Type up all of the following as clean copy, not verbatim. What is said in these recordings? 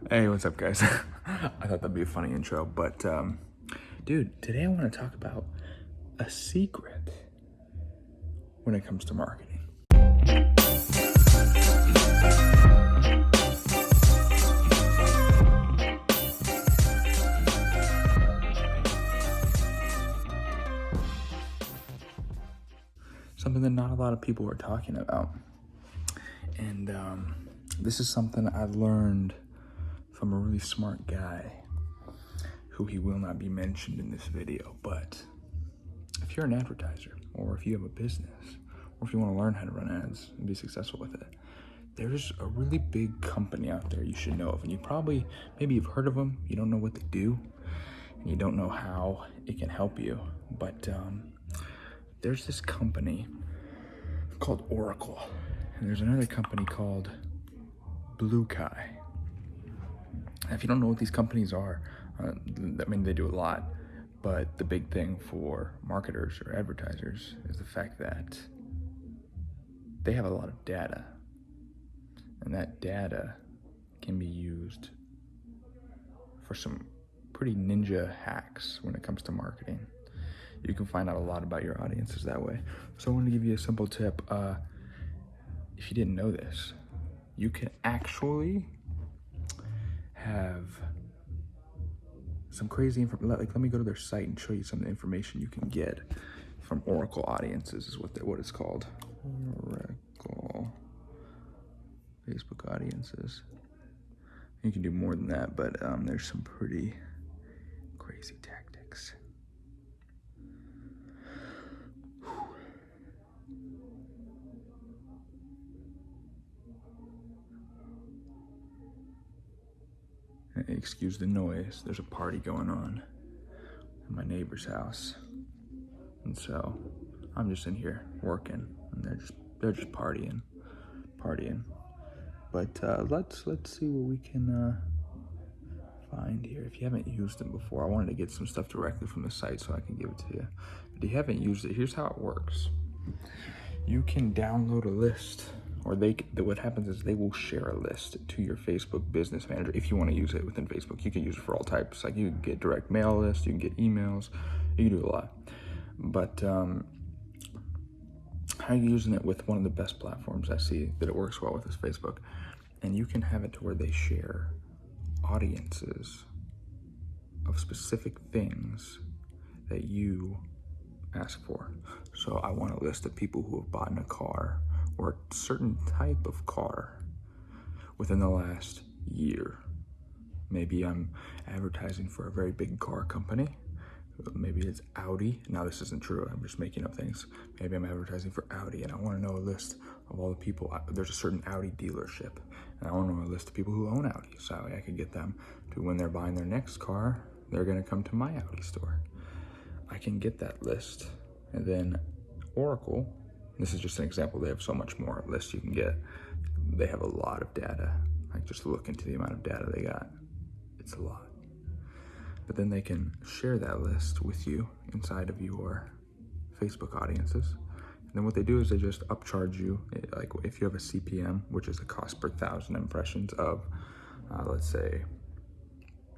Hey, what's up, guys? I thought that'd be a funny intro, but dude, today I want to talk about a secret when it comes to marketing. Something that not a lot of people are talking about. And this is something I learned from a really smart guy who he will not be mentioned in this video. But if you're an advertiser, or if you have a business, or if you want to learn how to run ads and be successful with it, there's a really big company out there you should know of. And you probably, maybe you've heard of them, you don't know what they do, and you don't know how it can help you. But there's this company called Oracle, and there's another company called Blue Kai. If you don't know what these companies are, I mean, they do a lot, but the big thing for marketers or advertisers is the fact that they have a lot of data, and that data can be used for some pretty ninja hacks when it comes to marketing. You can find out a lot about your audiences that way. So I want to give you a simple tip. If you didn't know this, you can actually have some crazy information. Like, let me go to their site and show you some of the information you can get from Oracle audiences is what it's called. Oracle Facebook audiences. You can do more than that, but there's some pretty crazy tactics. Excuse the noise, there's a party going on in my neighbor's house. And so I'm just in here working, and they're just partying. But let's see what we can find here. If you haven't used them before, I wanted to get some stuff directly from the site so I can give it to you. But if you haven't used it, here's how it works. You can download a list, or what happens is they will share a list to your Facebook Business Manager if you want to use it within Facebook. You can use it for all types. Like, you can get direct mail lists, you can get emails, you can do a lot. But how you're using it with one of the best platforms I see that it works well with is Facebook. And you can have it to where they share audiences of specific things that you ask for. So I want a list of people who have bought a car or a certain type of car within the last year. Maybe I'm advertising for a very big car company. Maybe it's Audi. Now, this isn't true, I'm just making up things. Maybe I'm advertising for Audi, and I want to know a list of all the people. There's a certain Audi dealership, and I want to know a list of people who own Audi, so I can get them to, when they're buying their next car, they're going to come to my Audi store. I can get that list. And then Oracle, this is just an example, they have so much more lists you can get. They have a lot of data. Like, just look into the amount of data they got. It's a lot. But then they can share that list with you inside of your Facebook audiences. And then what they do is they just upcharge you. Like, if you have a CPM, which is a cost per 1,000 impressions of, let's say,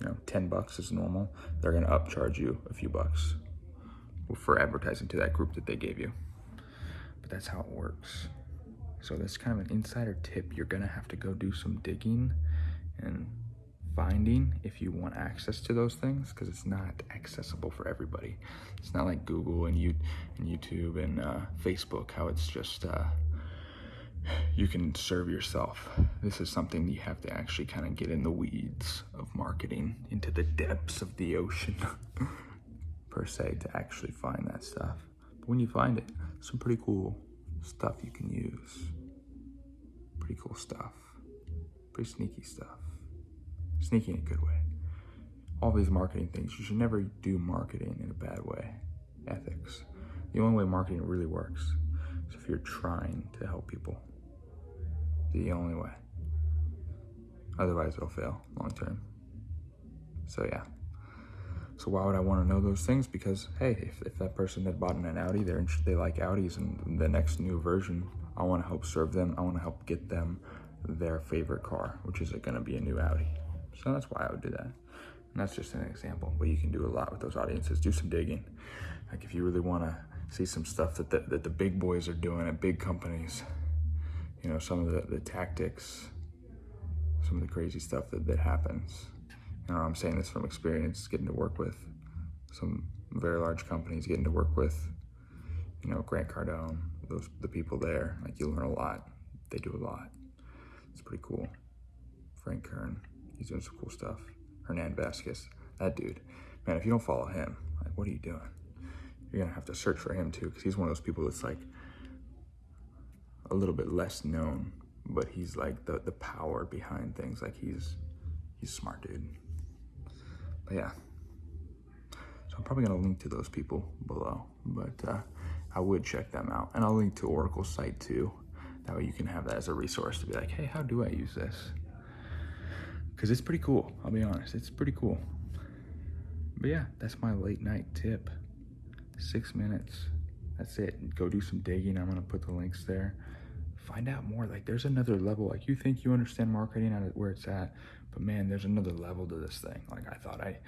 $10 is normal, they're gonna upcharge you a few bucks for advertising to that group that they gave you. But that's how it works. So that's kind of an insider tip. You're gonna have to go do some digging and finding if you want access to those things, because it's not accessible for everybody. It's not like Google and YouTube and Facebook, how it's just you can serve yourself. This is something you have to actually kind of get in the weeds of marketing, into the depths of the ocean per se, to actually find that stuff. But when you find it, some pretty cool stuff you can use. Pretty cool stuff. Pretty sneaky stuff. Sneaky in a good way. All these marketing things, you should never do marketing in a bad way. Ethics. The only way marketing really works is if you're trying to help people. The only way. Otherwise, it'll fail long term. So yeah. So why would I want to know those things? Because, hey, if that person that bought an Audi, they like Audis, and the next new version, I want to help serve them. I want to help get them their favorite car, which is going to be a new Audi. So that's why I would do that. And that's just an example, but you can do a lot with those audiences. Do some digging. Like if you really want to see some stuff that the big boys are doing at big companies, you know, some of the tactics, some of the crazy stuff that happens. You know, I'm saying this from experience, getting to work with some very large companies, getting to work with, you know, Grant Cardone, the people there. Like, you learn a lot. They do a lot. It's pretty cool. Frank Kern, he's doing some cool stuff. Hernan Vasquez, that dude. Man, if you don't follow him, like, what are you doing? You're gonna have to search for him too, because he's one of those people that's like a little bit less known, but he's like the power behind things. Like, he's a smart dude. But yeah, so I'm probably gonna link to those people below, but I would check them out. And I'll link to Oracle's site too. That way you can have that as a resource to be like, hey, how do I use this? Because it's pretty cool, I'll be honest, it's pretty cool. But yeah, that's my late night tip. 6 minutes, that's it. Go do some digging. I'm gonna put the links there. Find out more. Like, there's another level. Like, you think you understand marketing at where it's at, but man, there's another level to this thing. Like, I thought I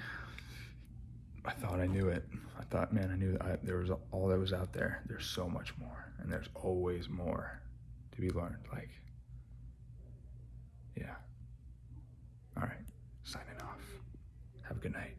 knew it. I thought, man, I knew that there was all that was out there. There's so much more, and there's always more to be learned. Like, yeah. All right, signing off. Have a good night.